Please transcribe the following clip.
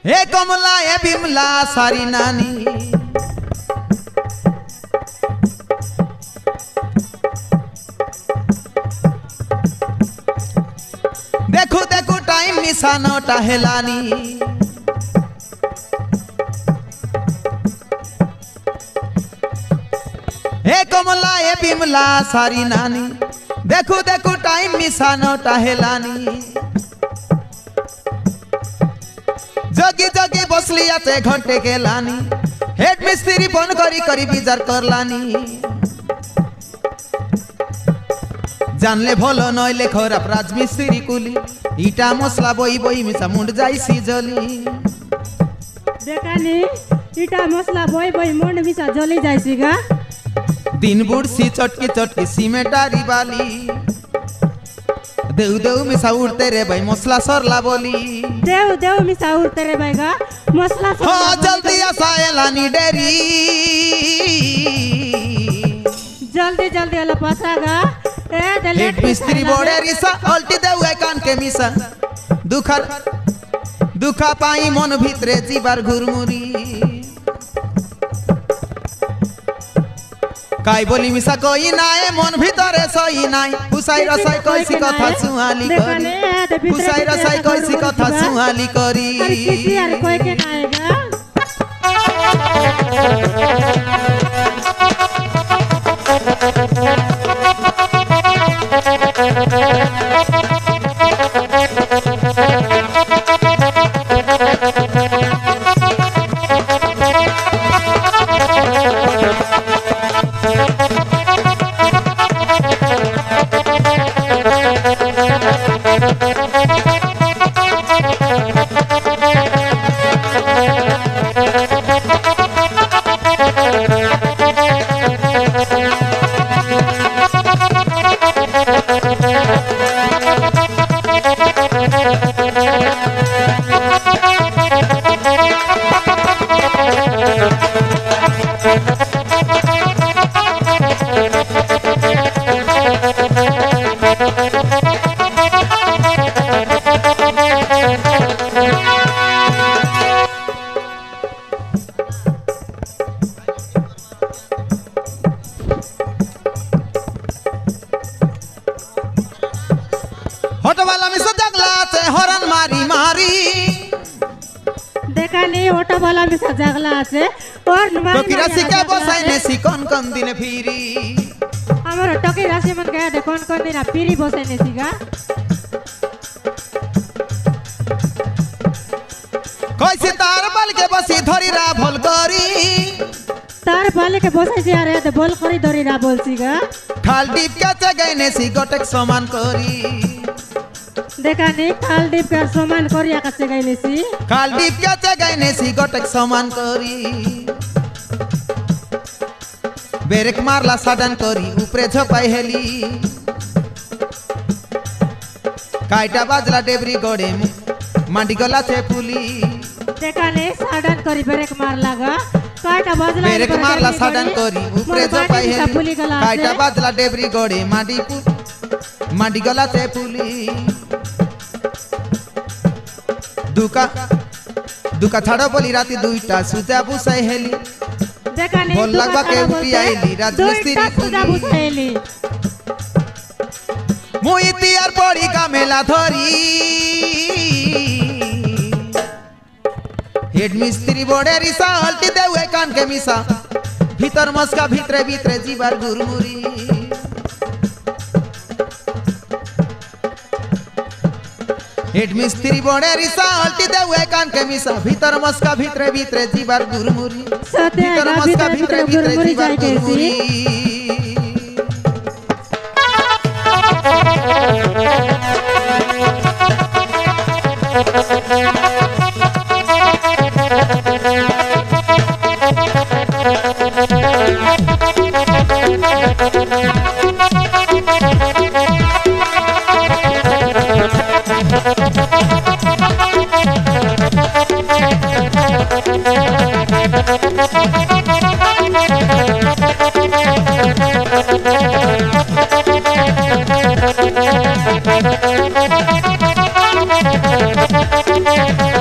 हे कमला हे बिमला सारी नानी देखो देखो टाइम मिसानो टाहेलानी हे कमला हे बिमला सारी नानी देखो देखो टाइम मिसानो टाहेलानी जगी जगी बसली आते घंटे के लानी हेड मिस्त्री फोन करी करी बिजार करलानी जानले भलो नइले खराब राजमिस्त्री कुली इटा मसला बई बई मिसा मुंड जाई सिजली देखानी इटा मसला बई बई मुंड मिसा जली जाई गा दिन बुढ़सी चटकी चटकी सीमेंटारी बाली देव देव मिसा उड़ते रे भाई मसला सरला बोली देव देव मिसा उड़ते रे भाई गा मसला सरला हो जल्दी आसायलानी डेरी जल्दी जल्दी वाला पसागा ए हेड मिस्त्री बोड़े रिसा अल्टी देव कान के मिसा दुखा पाई मन भितरे जीवार घुरमुरी काई बोली मिसा कोई नाए मन भीतरे सही नाई पुसाई रसाई कैसी कथा सुहाली करी पुसाई रसाई कैसी कथा सुहाली करी अरे किसी यार कोई के नाएगा होटो वाला मिसा जगला से हरन मारी मारी देखा नहीं होटो वाला मिसा जगला से और तो की राशि के बसाई ने सी कौन कौन दिन फिरी हमारा टोकी राशि मन गया दे कौन कौन दिन फिरी बसाई ने सीगा कैसे तार बल के बसी धरी रा भल करी तार बाले के बसाई से आ रहे थे बोल करी धरी रा बोल सीगा खाल डीप के चगई ने सी गोटेक समान करी देखा नहीं खाल डीप का सामान करिया का चगई ने सी खाल डीप के चगई ने सी गोटेक समान करी बेरेक मारला साडन करी ऊपरे झपाई हेली काइटा बाजला डेबरी गोड़े मांडी गला से फूली देखा नहीं साडन करी ब्रेक मार लगा काटा बाजला बेरेक मारला साडन करी ऊपरे झपाई हेली काइटा बाजला डेबरी गोड़े मांडी गला से फूली दुका छाड़ो बोली राती दुईटा सुजा बुसाई हेली देखा नहीं बोल लगवा के उठी आईली राजमिस्त्री सुजा बुसाईली मुई तियार पड़ी का मेला धरी हेड मिस्त्री बोड़े रिसा हल्टी देवे कान के मिसा भीतर मस्का भीतरे भीतरे जीवार गुरमुरी हेड मिस्त्री बोड़े रिसा हल्टी देवे कान के मिसा भीतर मस्का भीतरे भीतरे जीवार गुरमुरी भीतर मस्का भीतरे भीतरे जीवार गुरमुरी Thank you.